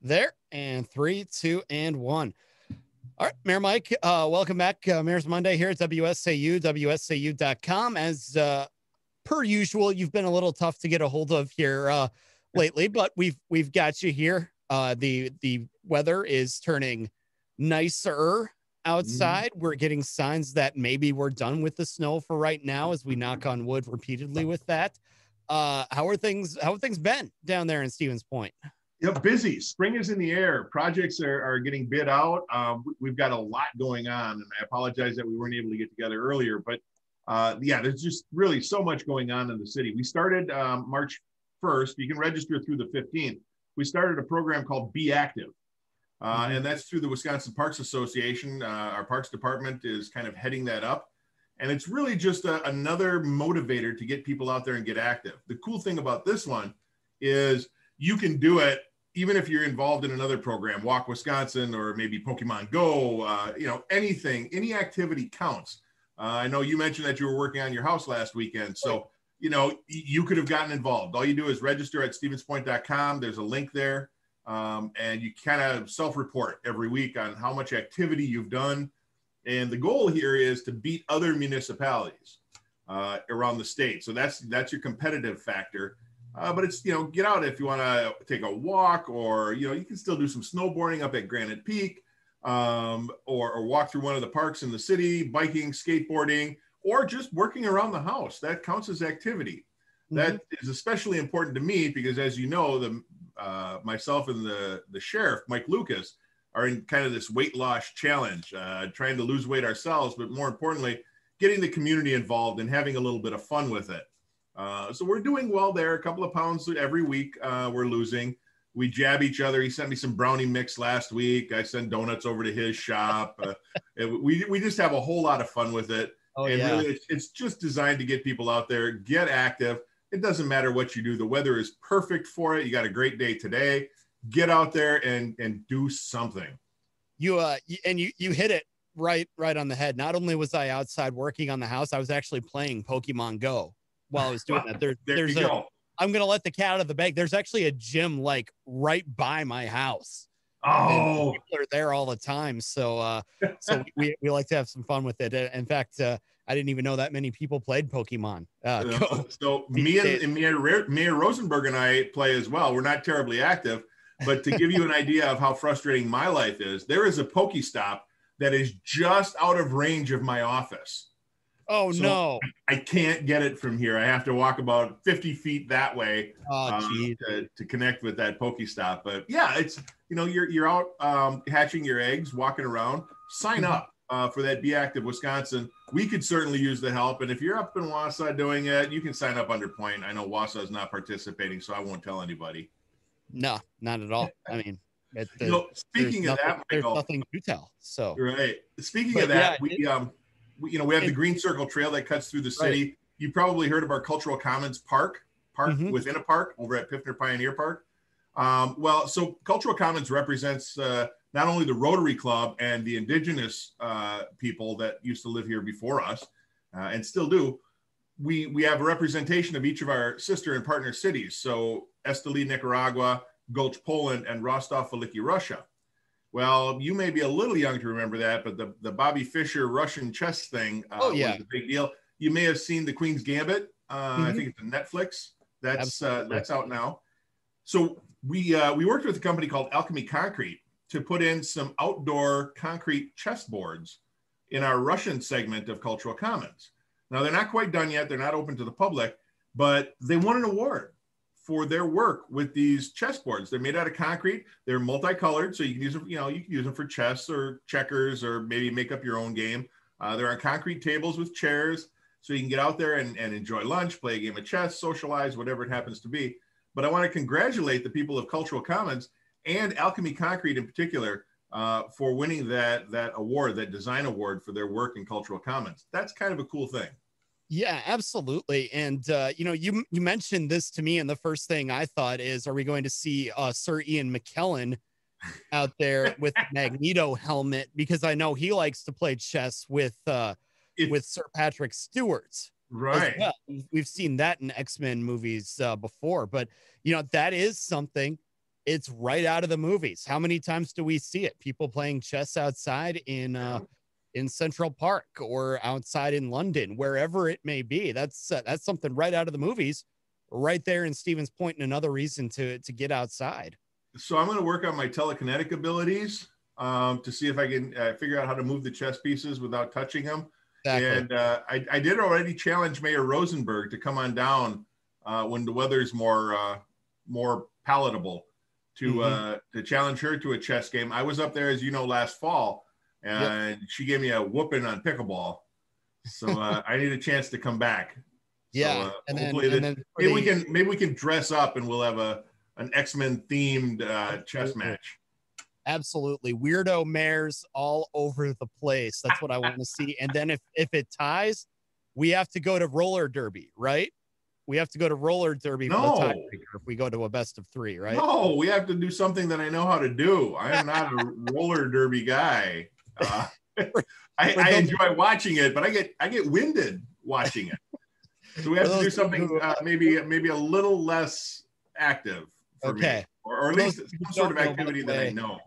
There, and 3, 2, and 1. All right, Mayor Mike, welcome back. Mayor's Monday here at WSAU, WSAU.com. As per usual, you've been a little tough to get a hold of here lately, but we've got you here. The weather is turning nicer outside. We're getting signs that maybe we're done with the snow for right now, as we knock on wood repeatedly with that. How are things been down there in Stevens Point? Busy. Spring is in the air. Projects are getting bid out. We've got a lot going on, and I apologize that we weren't able to get together earlier. But there's just really so much going on in the city. We started March 1st. You can register through the 15th. We started a program called Be Active, and that's through the Wisconsin Parks Association. Our Parks Department is kind of heading that up. And it's really just another motivator to get people out there and get active. The cool thing about this one is you can do it even if you're involved in another program, Walk Wisconsin, or maybe Pokemon Go, anything, any activity counts. I know you mentioned that you were working on your house last weekend. So, you could have gotten involved. All you do is register at stevenspoint.com. There's a link there. And you kind of self-report every week on how much activity you've done. And the goal here is to beat other municipalities around the state. So that's your competitive factor. But it's, get out if you want to take a walk, or, you can still do some snowboarding up at Granite Peak, or walk through one of the parks in the city, biking, skateboarding, or just working around the house. That counts as activity. That is especially important to me because, as you know, myself and the sheriff, Mike Lucas, are in kind of this weight loss challenge, trying to lose weight ourselves, but more importantly, getting the community involved and having a little bit of fun with it. So we're doing well there. A couple of pounds every week we're losing. We jab each other. He sent me some brownie mix last week. I sent donuts over to his shop. We just have a whole lot of fun with it. Really, it's just designed to get people out there, get active. It doesn't matter what you do. The weather is perfect for it. You got a great day today. Get out there and do something. You hit it right on the head. Not only was I outside working on the house, I was actually playing Pokemon Go while I was doing that. I'm going to let the cat out of the bag. There's actually a gym like right by my house. Oh, people are there all the time. So we like to have some fun with it. In fact, I didn't even know that many people played Pokemon. So Mayor Rosenberg and I play as well. We're not terribly active, but to give you an idea of how frustrating my life is, there is a Pokestop that is just out of range of my office. Oh, so no. I can't get it from here. I have to walk about 50 feet that way to connect with that Pokestop. But yeah, it's, you're out hatching your eggs, walking around. Sign up for that Be Active Wisconsin. We could certainly use the help. And if you're up in Wausau doing it, you can sign up under Point. I know Wausau is not participating, so I won't tell anybody. No, not at all. I mean, speaking of that, Michael, there's nothing to tell. So right. Speaking of that, we have the Green Circle Trail that cuts through the city. Right. You probably heard of our Cultural Commons park within a park over at Piffner Pioneer Park. So Cultural Commons represents not only the Rotary Club and the indigenous people that used to live here before us and still do. We have a representation of each of our sister and partner cities. So Esteli, Nicaragua, Gulch, Poland, and Rostov-Veliki, Russia. Well, you may be a little young to remember that, but the Bobby Fischer Russian chess thing was a big deal. You may have seen The Queen's Gambit. I think it's on Netflix. That's out now. So we worked with a company called Alchemy Concrete to put in some outdoor concrete chessboards in our Russian segment of Cultural Commons. Now, they're not quite done yet. They're not open to the public, but they won an award for their work with these chessboards. They're made out of concrete. They're multicolored, so you can use them. You can use them for chess or checkers, or maybe make up your own game. They're on concrete tables with chairs, so you can get out there and enjoy lunch, play a game of chess, socialize, whatever it happens to be. But I want to congratulate the people of Cultural Commons and Alchemy Concrete in particular for winning that award, that design award for their work in Cultural Commons. That's kind of a cool thing. Yeah, absolutely. And, you mentioned this to me, and the first thing I thought is, are we going to see Sir Ian McKellen out there with Magneto helmet? Because I know he likes to play chess with Sir Patrick Stewart. Right. Well. We've seen that in X-Men movies before, but, that is something. It's right out of the movies. How many times do we see it? People playing chess outside in Central Park or outside in London, wherever it may be. That's something right out of the movies, right there in Stevens Point, and another reason to get outside. So I'm going to work on my telekinetic abilities to see if I can figure out how to move the chess pieces without touching them. Exactly. And I did already challenge Mayor Rosenberg to come on down when the weather's more palatable to challenge her to a chess game. I was up there, as you know, last fall, and she gave me a whooping on pickleball. So I need a chance to come back. Yeah, so, hopefully maybe we can dress up and we'll have an X-Men themed chess match. Absolutely. Weirdo mares all over the place. That's what I want to see. And then if it ties, we have to go to roller derby, right? We have to go to roller derby for the tiebreaker if we go to a best of 3, right? No, we have to do something that I know how to do. I am not a roller derby guy. I enjoy watching it, but I get winded watching it. So we have to do something maybe a little less active for me, or at least some sort of activity that I know.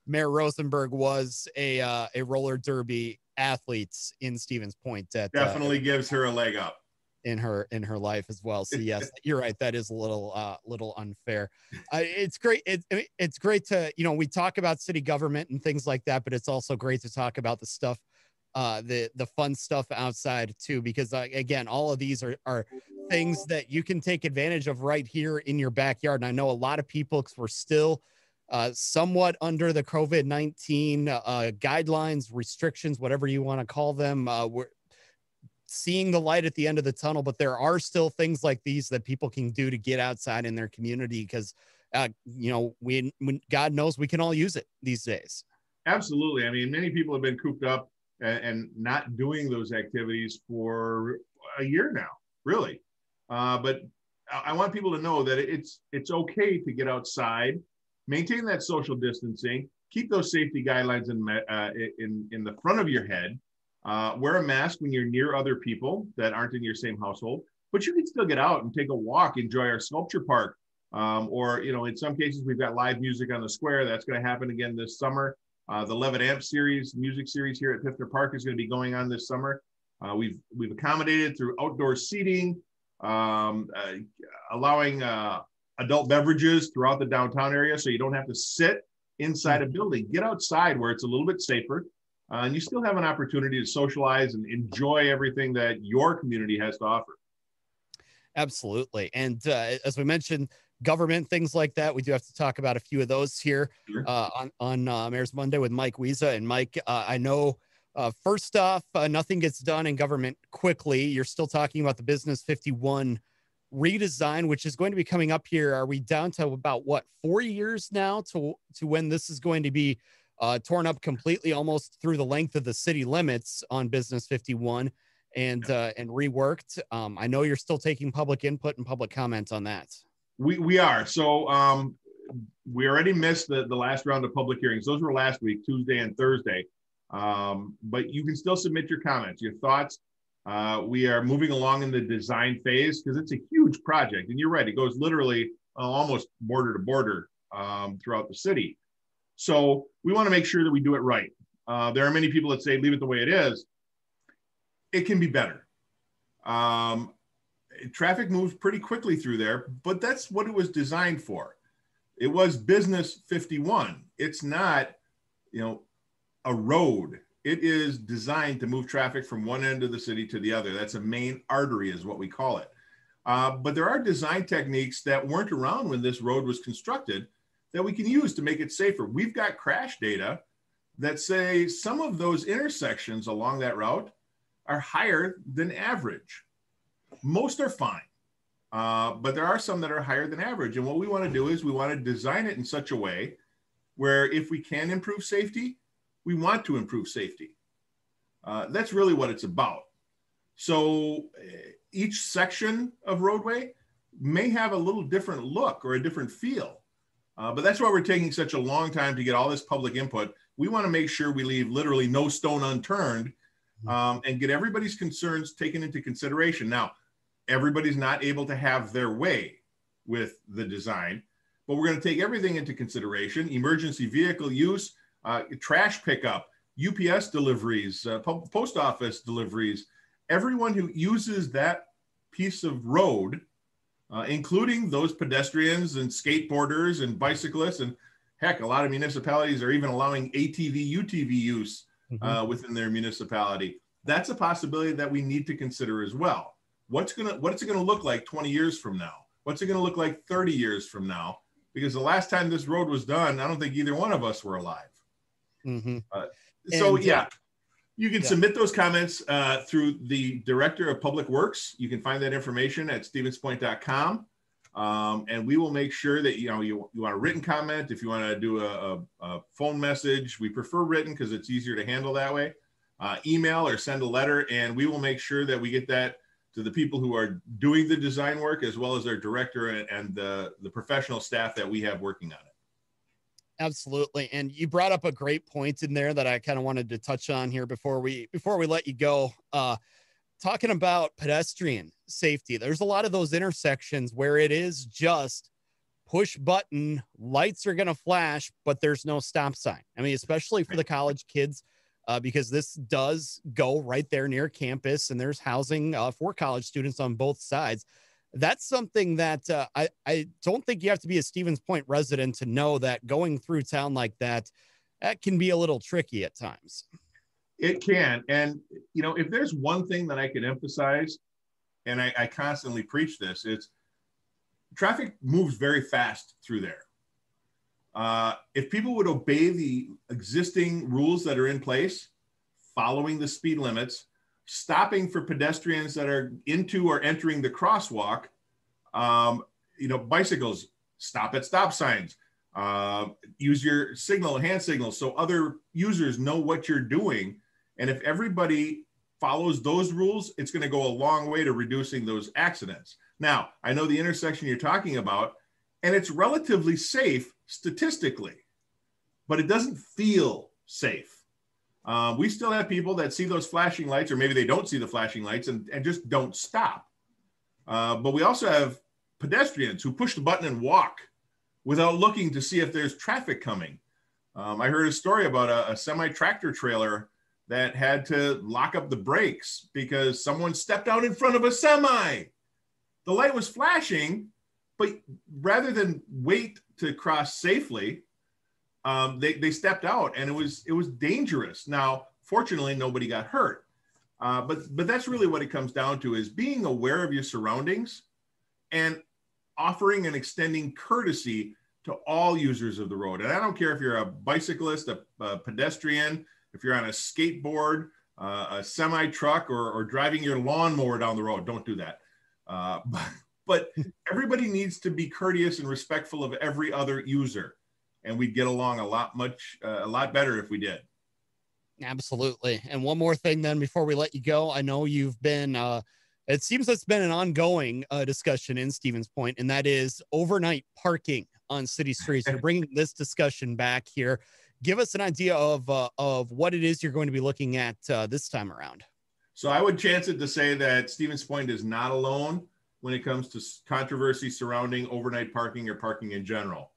Mayor Rosenberg was a roller derby athlete in Stevens Point. That definitely gives her a leg up in her life as well. So yes, you're right. That is a little unfair. It's great. It's great to, we talk about city government and things like that, but it's also great to talk about the stuff, the fun stuff outside too, because again, all of these are things that you can take advantage of right here in your backyard. And I know a lot of people, because we're still somewhat under the COVID-19 guidelines, restrictions, whatever you want to call them. We're seeing the light at the end of the tunnel, but there are still things like these that people can do to get outside in their community, because God knows we can all use it these days. Absolutely. I mean, many people have been cooped up and not doing those activities for a year now, really. But I want people to know that it's okay to get outside, maintain that social distancing, keep those safety guidelines in the front of your head. Wear a mask when you're near other people that aren't in your same household, but you can still get out and take a walk, enjoy our sculpture park. Or, in some cases, we've got live music on the square. That's going to happen again this summer. The 11 Amp music series here at Pifter Park is going to be going on this summer. We've accommodated through outdoor seating, allowing adult beverages throughout the downtown area, so you don't have to sit inside a building. Get outside where it's a little bit safer. And you still have an opportunity to socialize and enjoy everything that your community has to offer. Absolutely. And as we mentioned, government, things like that, we do have to talk about a few of those here on Mayor's Monday with Mike Wiza. And Mike, I know, first off, nothing gets done in government quickly. You're still talking about the Business 51 redesign, which is going to be coming up here. Are we down to about 4 years now to when this is going to be torn up completely, almost through the length of the city limits on Business 51 and reworked? I know you're still taking public input and public comments on that. We are. So we already missed the last round of public hearings. Those were last week, Tuesday and Thursday. But you can still submit your comments, your thoughts. We are moving along in the design phase because it's a huge project. And you're right, it goes literally almost border to border throughout the city. So we want to make sure that we do it right. There are many people that say, leave it the way it is. It can be better. Traffic moves pretty quickly through there, but that's what it was designed for. It was Business 51. It's not, a road. It is designed to move traffic from one end of the city to the other. That's a main artery is what we call it. But there are design techniques that weren't around when this road was constructed that we can use to make it safer. We've got crash data that say some of those intersections along that route are higher than average. Most are fine, but there are some that are higher than average. And what we want to do is we want to design it in such a way where if we can improve safety, we want to improve safety. That's really what it's about. So each section of roadway may have a little different look or a different feel. But that's why we're taking such a long time to get all this public input. We want to make sure we leave literally no stone unturned and get everybody's concerns taken into consideration. Now, everybody's not able to have their way with the design, but we're going to take everything into consideration: emergency vehicle use, trash pickup, UPS deliveries, post office deliveries. Everyone who uses that piece of road, including those pedestrians and skateboarders and bicyclists, and heck, a lot of municipalities are even allowing ATV, UTV use within their municipality. That's a possibility that we need to consider as well. What's it gonna look like 20 years from now? What's it gonna look like 30 years from now? Because the last time this road was done, I don't think either one of us were alive. You can submit those comments through the Director of Public Works. You can find that information at stevenspoint.com. And we will make sure that, you want a written comment. If you want to do a phone message, we prefer written because it's easier to handle that way. Email or send a letter, and we will make sure that we get that to the people who are doing the design work, as well as our director and the professional staff that we have working on it. Absolutely. And you brought up a great point in there that I kind of wanted to touch on here before we let you go. Talking about pedestrian safety, there's a lot of those intersections where it is just push button, lights are going to flash, but there's no stop sign. I mean, especially for the college kids, because this does go right there near campus and there's housing for college students on both sides. That's something that I don't think you have to be a Stevens Point resident to know that going through town like that can be a little tricky at times. It can. And, if there's one thing that I can emphasize, and I constantly preach this, it's traffic moves very fast through there. If people would obey the existing rules that are in place, following the speed limits, stopping for pedestrians that are into or entering the crosswalk, bicycles, stop at stop signs, use your hand signal so other users know what you're doing. And if everybody follows those rules, it's going to go a long way to reducing those accidents. Now, I know the intersection you're talking about, and it's relatively safe statistically, but it doesn't feel safe. We still have people that see those flashing lights, or maybe they don't see the flashing lights and just don't stop. But we also have pedestrians who push the button and walk without looking to see if there's traffic coming. I heard a story about a semi-tractor trailer that had to lock up the brakes because someone stepped out in front of a semi. The light was flashing, but rather than wait to cross safely, they stepped out, and it was dangerous. Now, fortunately, nobody got hurt. But that's really what it comes down to, is being aware of your surroundings and offering and extending courtesy to all users of the road. And I don't care if you're a bicyclist, a pedestrian, if you're on a skateboard, a semi truck, or driving your lawnmower down the road. Don't do that. But everybody needs to be courteous and respectful of every other user. And we'd get along a lot better if we did. Absolutely. And one more thing then before we let you go, I know you've been, it seems it's been an ongoing discussion in Stevens Point, and that is overnight parking on city streets. You're bringing this discussion back here. Give us an idea of what it is you're going to be looking at this time around. So I would chance it to say that Stevens Point is not alone when it comes to controversy surrounding overnight parking or parking in general.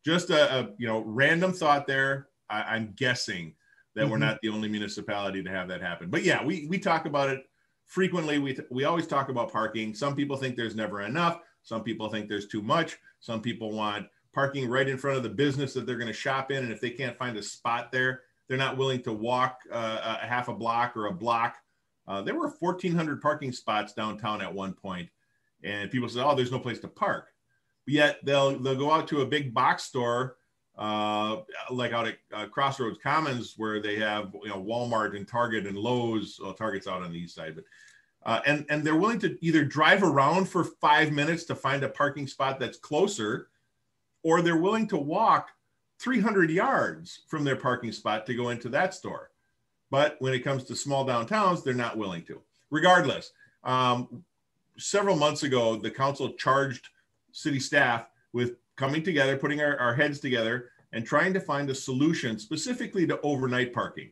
Just a random thought there. I'm guessing that we're not the only municipality to have that happen. But yeah, we talk about it frequently. We always talk about parking. Some people think there's never enough. Some people think there's too much. Some people want parking right in front of the business that they're going to shop in. And if they can't find a spot there, they're not willing to walk a half a block or a block. There were 1,400 parking spots downtown at one point. And people say, oh, there's no place to park. But yet they'll go out to a big box store like out at Crossroads Commons, where they have Walmart and Target and Lowe's. Well, Target's out on the east side, but and they're willing to either drive around for 5 minutes to find a parking spot that's closer, or they're willing to walk 300 yards from their parking spot to go into that store. But when it comes to small downtowns, they're not willing to. Regardless, several months ago, the council charged city staff with coming together, putting our heads together, and trying to find a solution specifically to overnight parking.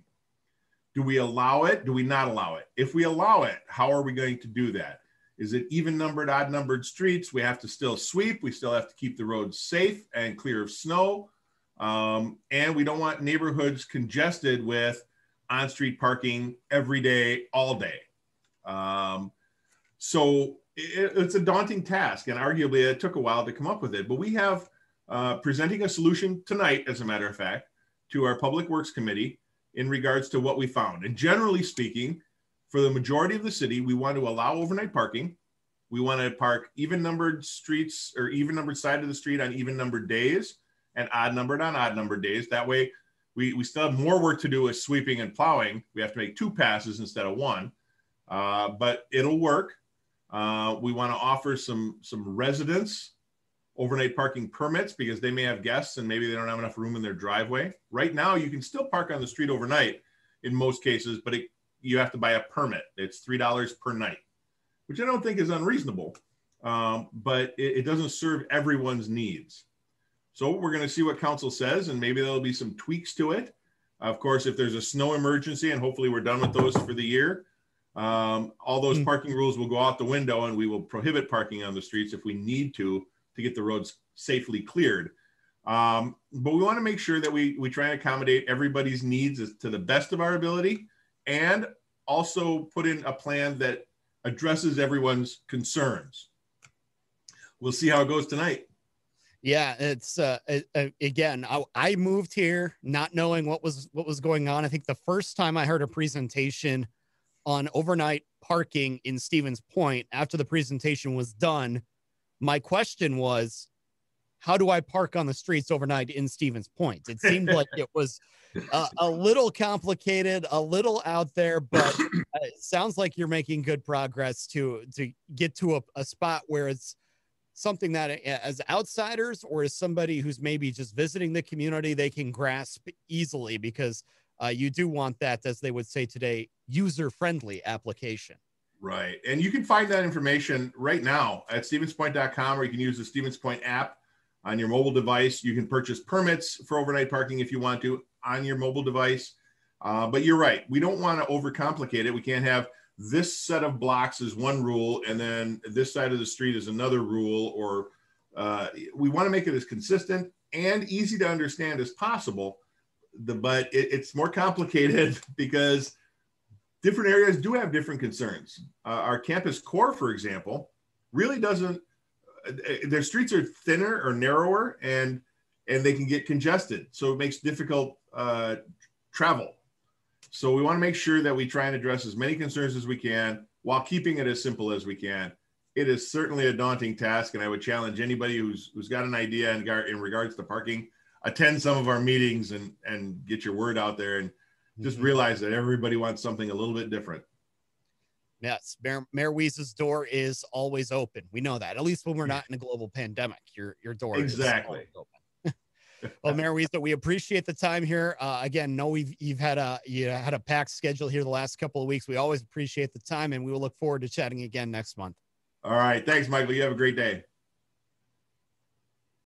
Do we allow it? Do we not allow it? If we allow it, how are we going to do that? Is it even numbered, odd numbered streets? We have to still sweep. We still have to keep the roads safe and clear of snow. And we don't want neighborhoods congested with on-street parking every day, all day. So it's a daunting task, and arguably it took a while to come up with it. But we have presenting a solution tonight, as a matter of fact, to our Public Works Committee in regards to what we found. And generally speaking, for the majority of the city, we want to allow overnight parking. We want to park even numbered streets or even numbered side of the street on even numbered days and odd numbered on odd numbered days. That way we still have more work to do with sweeping and plowing. We have to make 2 passes instead of 1, but it'll work. We want to offer some residents overnight parking permits because they may have guests and maybe they don't have enough room in their driveway. Right now, you can still park on the street overnight in most cases, but you have to buy a permit. It's $3 per night, which I don't think is unreasonable, but it doesn't serve everyone's needs. So we're going to see what council says, and maybe there'll be some tweaks to it. Of course, if there's a snow emergency, and hopefully we're done with those for the year, all those parking rules will go out the window, and we will prohibit parking on the streets if we need to get the roads safely cleared. But we want to make sure that we try and accommodate everybody's needs to the best of our ability, and also put in a plan that addresses everyone's concerns. We'll see how it goes tonight. Yeah, it's again, I moved here not knowing what was going on. I think the first time I heard a presentation on overnight parking in Stevens Point, after the presentation was done, my question was, how do I park on the streets overnight in Stevens Point? It seemed like it was a little complicated, a little out there, but it sounds like you're making good progress to get to a spot where it's something that as outsiders or as somebody who's maybe just visiting the community, they can grasp easily, because you do want that, as they would say today, user-friendly application. Right. And you can find that information right now at stevenspoint.com, or you can use the Stevens Point app on your mobile device. You can purchase permits for overnight parking if you want to on your mobile device. But you're right. We don't want to overcomplicate it. We can't have this set of blocks is one rule, and then this side of the street is another rule, or we want to make it as consistent and easy to understand as possible. But it's more complicated because different areas do have different concerns. Our campus core, for example, really doesn't, their streets are thinner or narrower, and they can get congested. So it makes difficult travel. So we want to make sure that we try and address as many concerns as we can while keeping it as simple as we can. It is certainly a daunting task, and I would challenge anybody who's got an idea in regards to parking, attend some of our meetings and get your word out there, and just realize that everybody wants something a little bit different. Yes, Mayor Wiza's door is always open. We know that, at least when we're not in a global pandemic. Your door is always open. Well, Mayor Wiza, we appreciate the time here. Again, know you've had a packed schedule here the last couple of weeks. We always appreciate the time, and we will look forward to chatting again next month. All right. Thanks, Michael. You have a great day.